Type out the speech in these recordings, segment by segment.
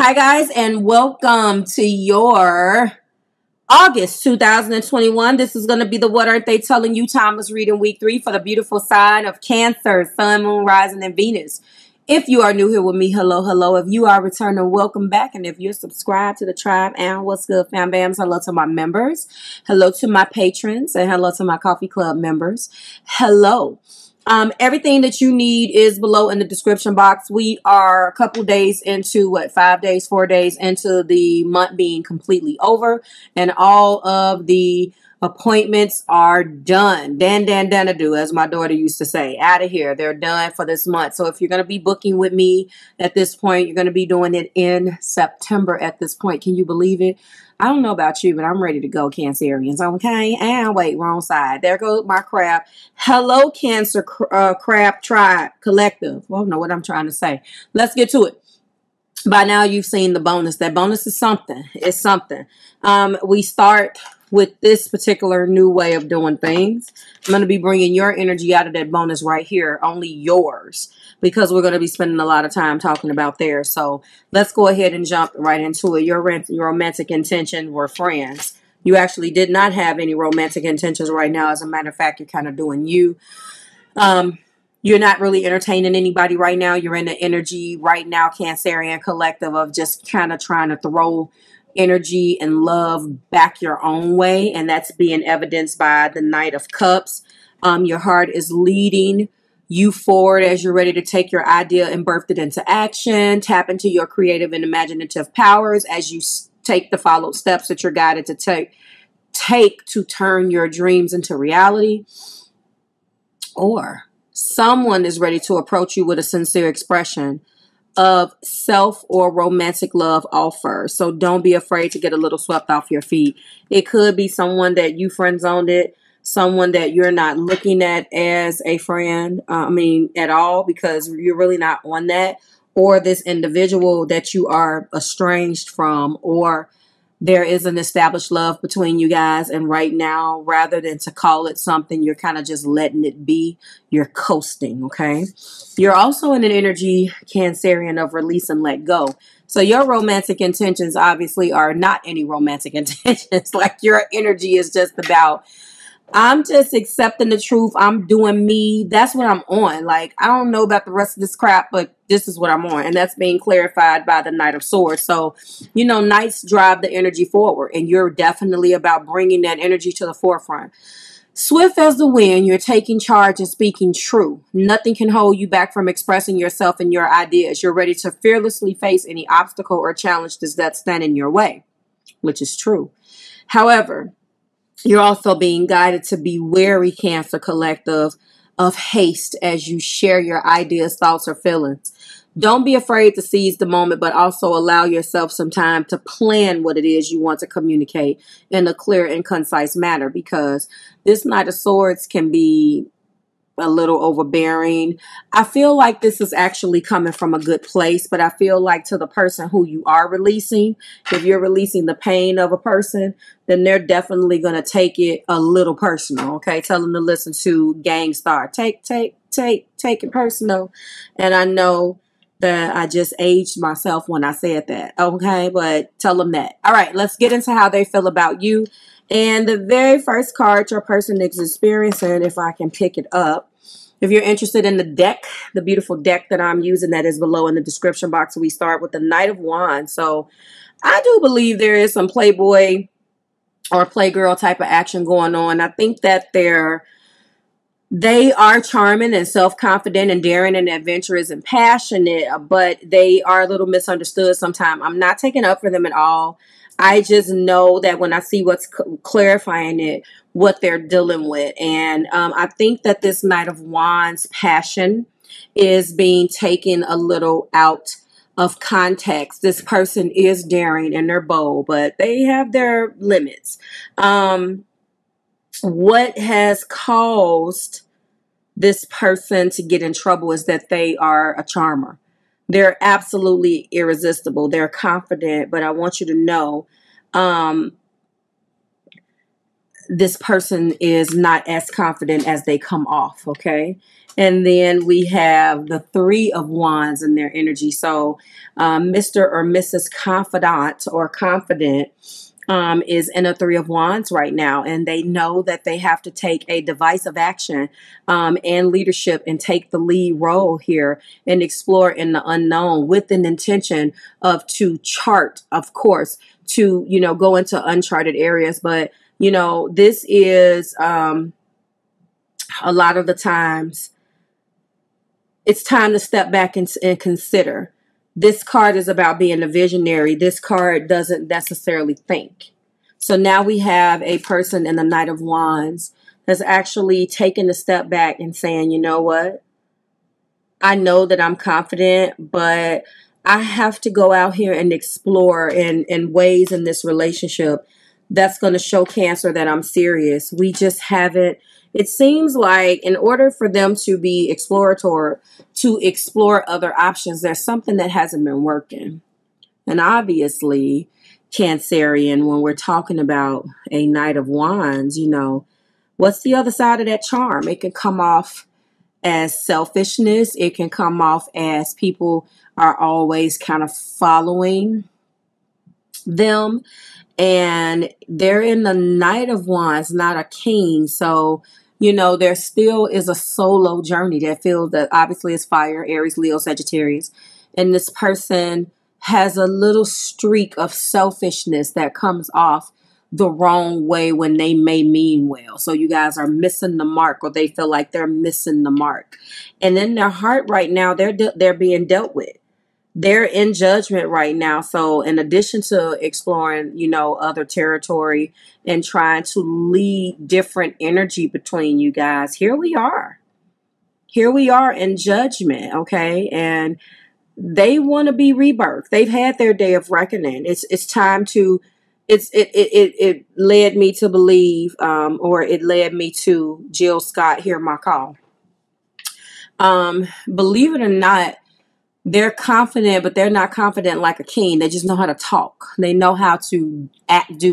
Hi guys, and welcome to your August 2021. This is going to be the What Aren't They Telling You Timeless Reading Week 3 for the beautiful sign of Cancer, Sun, Moon, Rising, and Venus. If you are new here with me, hello, hello. If you are returning, welcome back. And if you're subscribed to the tribe, and what's good, fam bams, hello to my members, hello to my patrons, and hello to my coffee club members. Hello. Everything that you need is below in the description box. We are a couple days into 4 days into the month being completely over, and all of the appointments are done. Do, as my daughter used to say, out of here. They're done for this month. So if you're going to be booking with me at this point, you're going to be doing it in September at this point. Can you believe it? I don't know about you, but I'm ready to go, Cancerians. Okay, and wait, wrong side. There goes my crab. Hello, Cancer Crab Tribe Collective. Well, I don't know what I'm trying to say. Let's get to it. By now, you've seen the bonus. That bonus is something. It's something. We start with this particular new way of doing things. I'm going to be bringing your energy out of that bonus right here, only yours, because we're going to be spending a lot of time talking about theirs. So let's go ahead and jump right into it. Your romantic intention were friends. You actually did not have any romantic intentions right now. As a matter of fact, you're kind of doing you. You're not really entertaining anybody right now. You're in the energy right now, Cancerian collective, of just kind of trying to throw energy and love back your own way. And that's being evidenced by the Knight of Cups. Your heart is leading you forward as you're ready to take your idea and birth it into action. Tap into your creative and imaginative powers as you take the followed steps that you're guided to take to turn your dreams into reality. Or someone is ready to approach you with a sincere expression of self or romantic love offer. So don't be afraid to get a little swept off your feet. It could be someone that you friend zoned it, someone that you're not looking at as a friend, at all, because you're really not on that, or this individual that you are estranged from, or there is an established love between you guys, and right now, rather than to call it something, you're kind of just letting it be. You're coasting, okay? You're also in an energy, Cancerian, of release and let go. So your romantic intentions obviously are not any romantic intentions. Like, your energy is just about, I'm just accepting the truth. I'm doing me. That's what I'm on. Like, I don't know about the rest of this crap, but this is what I'm on. And that's being clarified by the Knight of Swords. So, you know, Knights drive the energy forward. And you're definitely about bringing that energy to the forefront. Swift as the wind, you're taking charge and speaking true. Nothing can hold you back from expressing yourself and your ideas. You're ready to fearlessly face any obstacle or challenge that stand in your way, which is true. However, you're also being guided to be wary, Cancer collective, of haste as you share your ideas, thoughts, or feelings. Don't be afraid to seize the moment, but also allow yourself some time to plan what it is you want to communicate in a clear and concise manner, because this Knight of Swords can be a little overbearing. I feel like this is actually coming from a good place, but I feel like to the person who you are releasing, if you're releasing the pain of a person, then they're definitely going to take it a little personal. Okay. Tell them to listen to Gangstar. Take it personal. And I know that I just aged myself when I said that. Okay. But tell them that. All right. Let's get into how they feel about you. And the very first card your person is experiencing, if I can pick it up. If you're interested in the deck, the beautiful deck that I'm using, that is below in the description box. We start with the Knight of Wands. So I do believe there is some playboy or playgirl type of action going on. I think that they are charming and self-confident and daring and adventurous and passionate, but they are a little misunderstood sometimes. I'm not taking up for them at all. I just know that when I see what's clarifying it, what they're dealing with. And I think that this Knight of Wands passion is being taken a little out of context. This person is daring and they're bold, but they have their limits. What has caused this person to get in trouble is that they are a charmer. They're absolutely irresistible. They're confident, but I want you to know this person is not as confident as they come off, okay? And then we have the Three of Wands in their energy. So Mr. or Mrs. Confidant or Confident is in a Three of Wands right now, and they know that they have to take a decisive action and leadership and take the lead role here and explore in the unknown with an intention of to chart, of course, to, you know, go into uncharted areas. But, you know, this is a lot of the times it's time to step back and consider. This card is about being a visionary. This card doesn't necessarily think. So now we have a person in the Knight of Wands that's actually taking a step back and saying, you know what? I know that I'm confident, but I have to go out here and explore in ways in this relationship that's going to show Cancer that I'm serious. We just haven't. It seems like in order for them to be exploratory, to explore other options, there's something that hasn't been working. And obviously, Cancerian, when we're talking about a Knight of Wands, you know, what's the other side of that charm? It can come off as selfishness. It can come off as people are always kind of following them. And they're in the Knight of Wands, not a king. So, you know, there still is a solo journey that feels that obviously is fire, Aries, Leo, Sagittarius. And this person has a little streak of selfishness that comes off the wrong way when they may mean well. So you guys are missing the mark, or they feel like they're missing the mark. And in their heart right now, they're being dealt with. They're in judgment right now. So in addition to exploring, you know, other territory and trying to lead different energy between you guys, here we are. Here we are in judgment, okay? And they want to be rebirthed. They've had their day of reckoning. It's time to. It led me to believe, or it led me to Jill Scott, Hear My Call. Believe it or not, they're confident, but they're not confident like a king. They just know how to talk. They know how to act,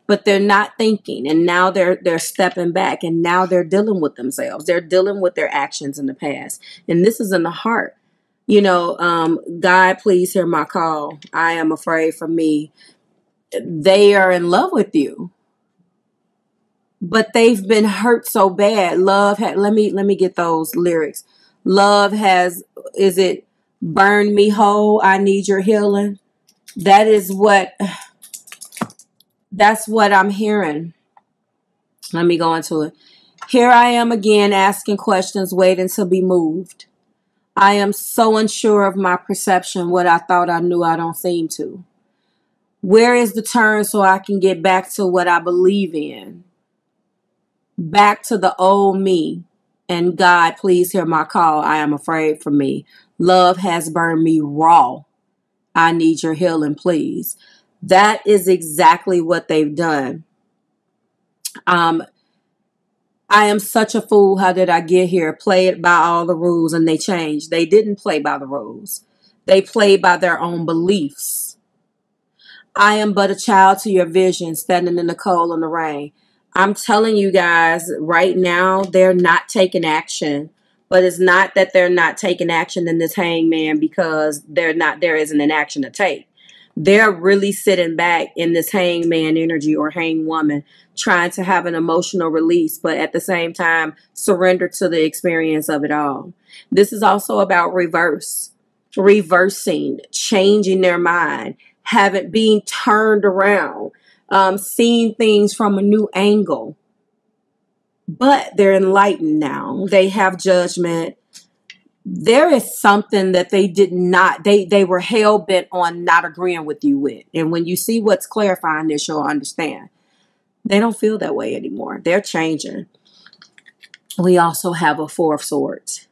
but they're not thinking. And now they're stepping back, and now they're dealing with themselves. They're dealing with their actions in the past, and this is in the heart. You know, God, please hear my call. I am afraid for me. They are in love with you, but they've been hurt so bad. Love had, let me get those lyrics. Love has, is it burn me whole? I need your healing. That's what I'm hearing. Let me go into it. Here I am again asking questions, waiting to be moved. I am so unsure of my perception. What I thought I knew, I don't seem to. Where is the turn so I can get back to what I believe in? Back to the old me. And God, please hear my call. I am afraid for me. Love has burned me raw. I need your healing, please. That is exactly what they've done. I am such a fool. How did I get here? Play it by all the rules, and they changed. They didn't play by the rules. They played by their own beliefs. I am but a child to your vision, standing in the cold and the rain. I'm telling you guys right now, they're not taking action. But it's not that they're not taking action in this hangman because there isn't an action to take. They're really sitting back in this hangman energy or hang woman, trying to have an emotional release, but at the same time, surrender to the experience of it all. This is also about reversing, changing their mind, being turned around, seeing things from a new angle. But they're enlightened now. They have judgment. There is something that they did not, they were hell-bent on not agreeing with you with. And when you see what's clarifying this, you'll understand. They don't feel that way anymore. They're changing. We also have a Four of Swords.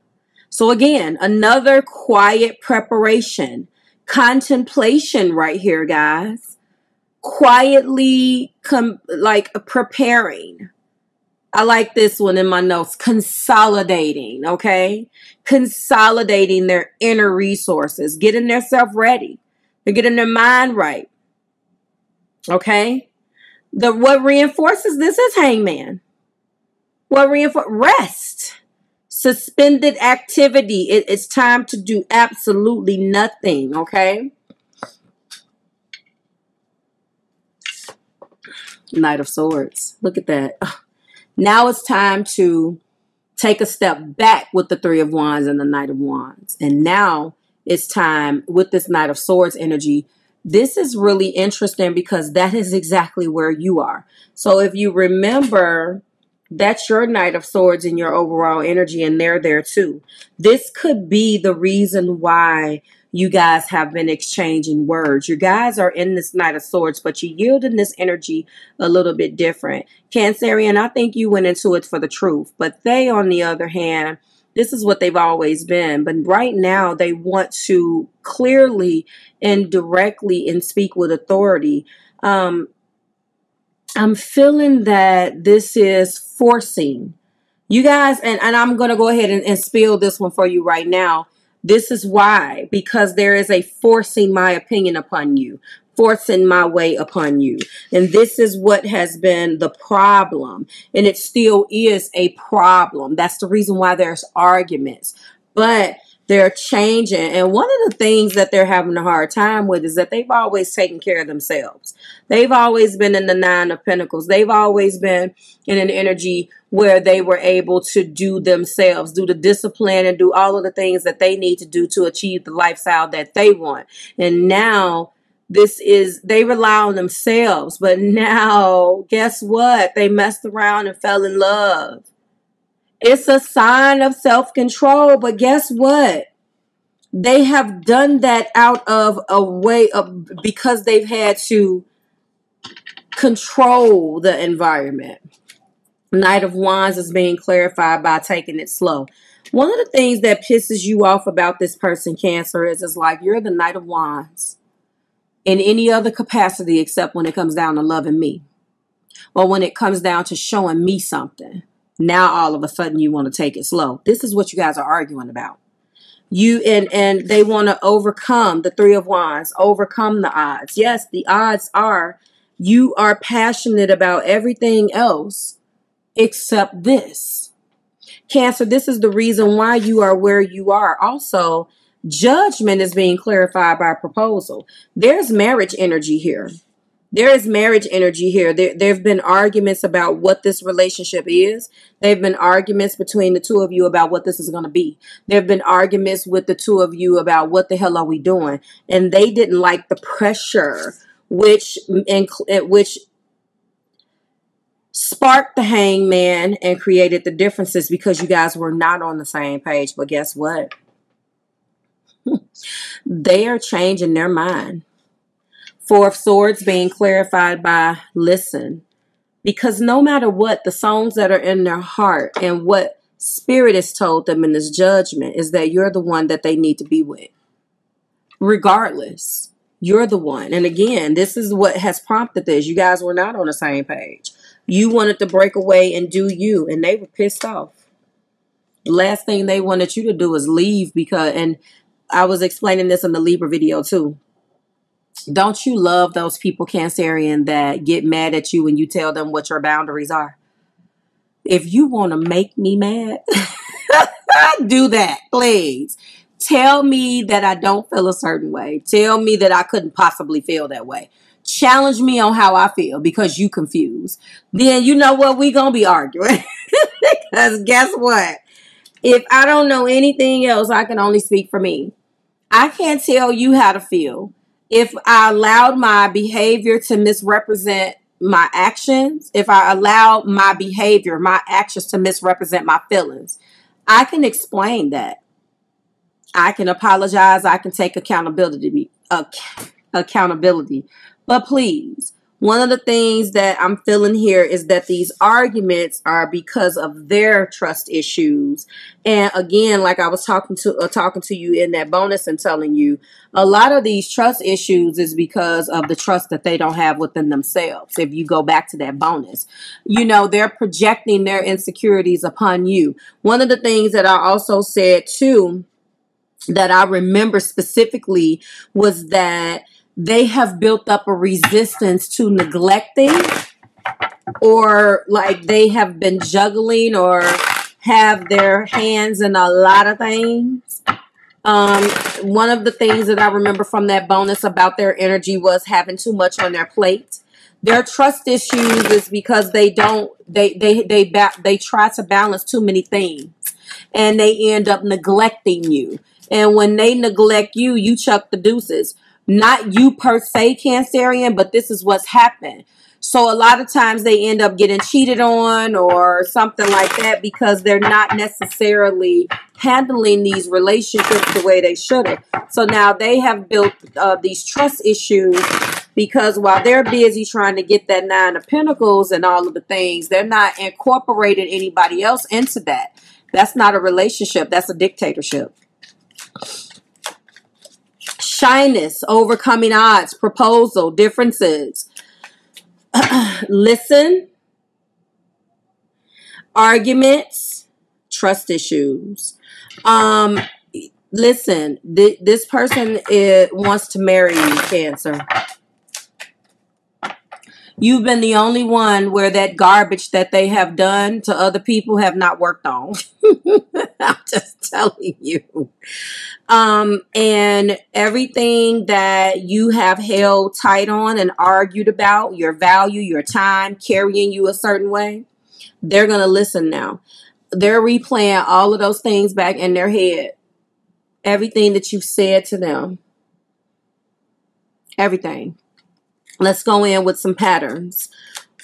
So again, another quiet preparation, contemplation right here, guys. Quietly preparing. I like this one in my notes. Consolidating, okay? Consolidating their inner resources. Getting themselves ready. They're getting their mind right. Okay? What reinforces this is Hangman. What reinforces? Rest. Suspended activity. It's time to do absolutely nothing, okay? Knight of Swords. Look at that. Now it's time to take a step back with the Three of Wands and the Knight of Wands. And now it's time with this Knight of Swords energy. This is really interesting because that is exactly where you are. So if you remember, that's your Knight of Swords in your overall energy, and they're there too. This could be the reason why you guys have been exchanging words. You guys are in this Knight of Swords, but you yield in this energy a little bit different. Cancerian, I think you went into it for the truth. But they, on the other hand, this is what they've always been. But right now, they want to clearly and directly and speak with authority. I'm feeling that this is forcing. You guys, and I'm going to go ahead and spill this one for you right now. This is why, because there is a forcing my opinion upon you, forcing my way upon you. And this is what has been the problem. And it still is a problem. That's the reason why there's arguments. But they're changing. And one of the things that they're having a hard time with is that they've always taken care of themselves. They've always been in the Nine of Pentacles. They've always been in an energy where they were able to do themselves, do the discipline and do all of the things that they need to do to achieve the lifestyle that they want. And now they rely on themselves. But now, guess what? They messed around and fell in love. It's a sign of self-control, but guess what? They have done that out of a way of, because they've had to control the environment. Knight of Wands is being clarified by taking it slow. One of the things that pisses you off about this person, Cancer, is like you're the Knight of Wands in any other capacity except when it comes down to loving me. Or when it comes down to showing me something. Now all of a sudden you want to take it slow. This is what you guys are arguing about. You and they want to overcome the Three of Wands, overcome the odds. Yes, the odds are you are passionate about everything else except this. Cancer, this is the reason why you are where you are. Also, judgment is being clarified by proposal. There's marriage energy here. There is marriage energy here. There have been arguments about what this relationship is. There have been arguments between the two of you about what this is going to be. There have been arguments with the two of you about what the hell are we doing. And they didn't like the pressure, which sparked the Hangman and created the differences because you guys were not on the same page. But guess what? They are changing their mind. Four of Swords being clarified by listen. Because no matter what, the songs that are in their heart and what spirit has told them in this judgment is that you're the one that they need to be with. Regardless, you're the one. And again, this is what has prompted this. You guys were not on the same page. You wanted to break away and do you, and they were pissed off. The last thing they wanted you to do is leave because, and I was explaining this in the Libra video too. Don't you love those people, Cancerian, that get mad at you when you tell them what your boundaries are? If you want to make me mad, do that, please. Tell me that I don't feel a certain way. Tell me that I couldn't possibly feel that way. Challenge me on how I feel because you confused. Then you know what? We're going to be arguing. Because guess what? If I don't know anything else, I can only speak for me. I can't tell you how to feel. If I allowed my behavior to misrepresent my actions, if I allow my behavior, my actions to misrepresent my feelings, I can explain that. I can apologize. I can take accountability. But please, one of the things that I'm feeling here is that these arguments are because of their trust issues. And again, like I was talking to you in that bonus and telling you, a lot of these trust issues is because of the trust that they don't have within themselves. If you go back to that bonus, you know, they're projecting their insecurities upon you. One of the things that I also said too, that I remember specifically, was that they have built up a resistance to neglecting or like they have been juggling or have their hands in a lot of things. One of the things that I remember from that bonus about their energy was having too much on their plate. Their trust issues is because they try to balance too many things, and they end up neglecting you. And when they neglect you, you chuck the deuces. Not you per se, Cancerian, but this is what's happened. So a lot of times they end up getting cheated on or something like that because they're not necessarily handling these relationships the way they should have. So now they have built these trust issues because while they're busy trying to get that 9 of Pentacles and all of the things, they're not incorporating anybody else into that. That's not a relationship. That's a dictatorship. Shyness, overcoming odds, proposal, differences. Listen, arguments, trust issues. Listen, this person wants to marry you, Cancer. You've been the only one where that garbage that they have done to other people have not worked on. I'm just telling you. And everything that you have held tight on and argued about, your value, your time, carrying you a certain way, they're going to listen now. They're replaying all of those things back in their head. Everything that you've said to them. Everything. Let's go in with some patterns.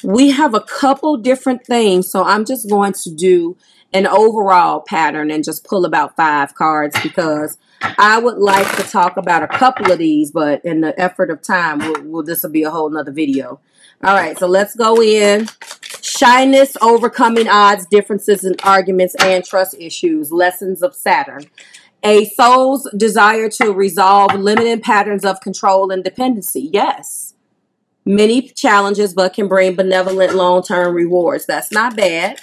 We have a couple different things, so I'm just going to do an overall pattern and just pull about 5 cards because I would like to talk about a couple of these, but in the effort of time, this will be a whole nother video. All right, so let's go in. Shyness, overcoming odds, differences in arguments, and trust issues. Lessons of Saturn. A soul's desire to resolve limiting patterns of control and dependency. Yes. Many challenges, but can bring benevolent long-term rewards. That's not bad.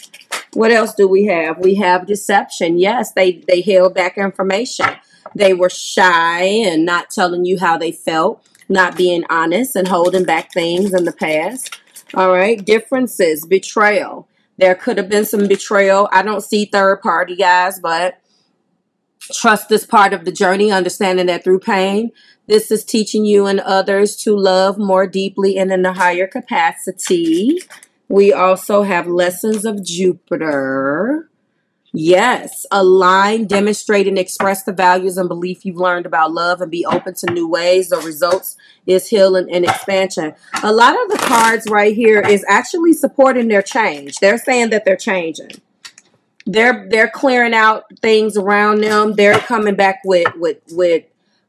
What else do we have? We have deception. Yes, they held back information. They were shy and not telling you how they felt, not being honest and holding back things in the past. All right. Differences, betrayal. There could have been some betrayal. I don't see third party, guys, but trust this part of the journey, understanding that through pain, this is teaching you and others to love more deeply and in a higher capacity. We also have lessons of Jupiter. Yes, align, demonstrate, and express the values and belief you've learned about love and be open to new ways. The results is healing and expansion. A lot of the cards right here is actually supporting their change. They're saying that they're changing. They're clearing out things around them. They're coming back with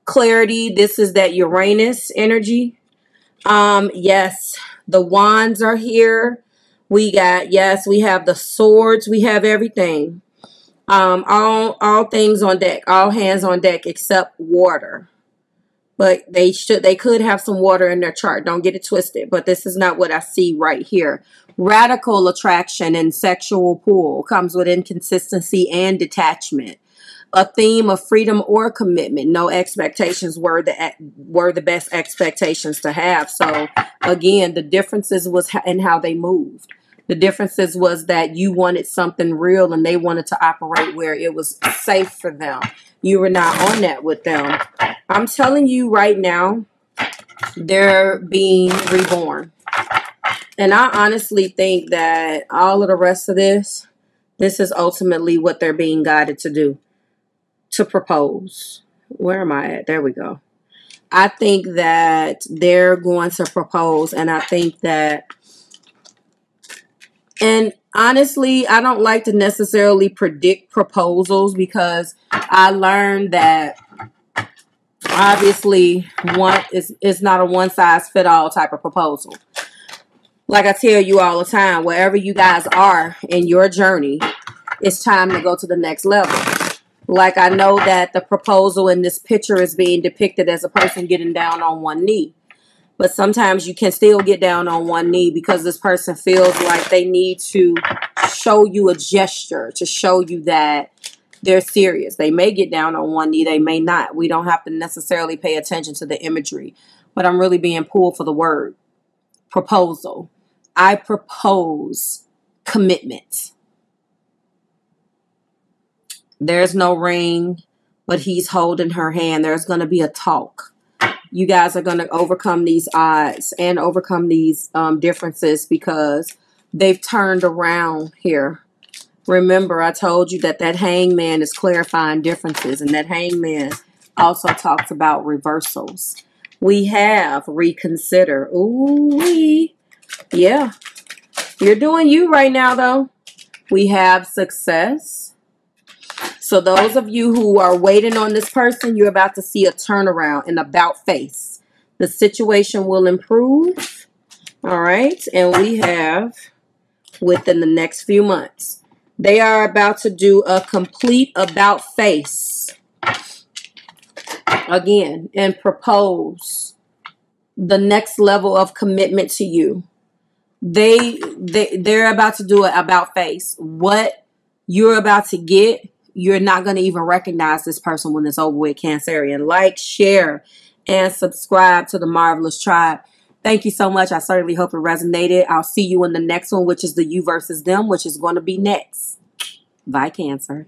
clarity. This is that Uranus energy. Yes, the wands are here. We got, yes, we have the swords. We have everything. All things on deck, all hands on deck except water. But they could have some water in their chart. Don't get it twisted. But this is not what I see right here. Radical attraction and sexual pull comes with inconsistency and detachment. A theme of freedom or commitment. No expectations were the best expectations to have. So again, the differences was in how they moved. The differences was that you wanted something real and they wanted to operate where it was safe for them. You were not on that with them. I'm telling you right now, they're being reborn. And I honestly think that all of the rest of this is ultimately what they're being guided to do. To propose. Where am I at? There we go. I think that they're going to propose, and I think that, and honestly, I don't like to necessarily predict proposals because I learned that obviously it's not a one-size-fit-all type of proposal. Like I tell you all the time, wherever you guys are in your journey, it's time to go to the next level. Like I know that the proposal in this picture is being depicted as a person getting down on one knee. But sometimes you can still get down on one knee because this person feels like they need to show you a gesture to show you that they're serious. They may get down on one knee. They may not. We don't have to necessarily pay attention to the imagery. But I'm really being pulled for the word proposal. I propose commitment. There's no ring, but he's holding her hand. There's going to be a talk. You guys are going to overcome these odds and overcome these differences because they've turned around here. Remember, I told you that Hangman is clarifying differences, and that Hangman also talks about reversals. We have reconsider. Ooh, yeah. You're doing you right now, though. We have success. So those of you who are waiting on this person, you're about to see a turnaround, an about face. The situation will improve. All right. And we have within the next few months. They are about to do a complete about face. Again, and propose the next level of commitment to you. They're about to do an about face. What you're about to get, you're not going to even recognize this person when it's over with, Cancerian. Like, share, and subscribe to the Marvelous Tribe. Thank you so much. I certainly hope it resonated. I'll see you in the next one, which is the you versus them, which is going to be next. Bye, Cancer.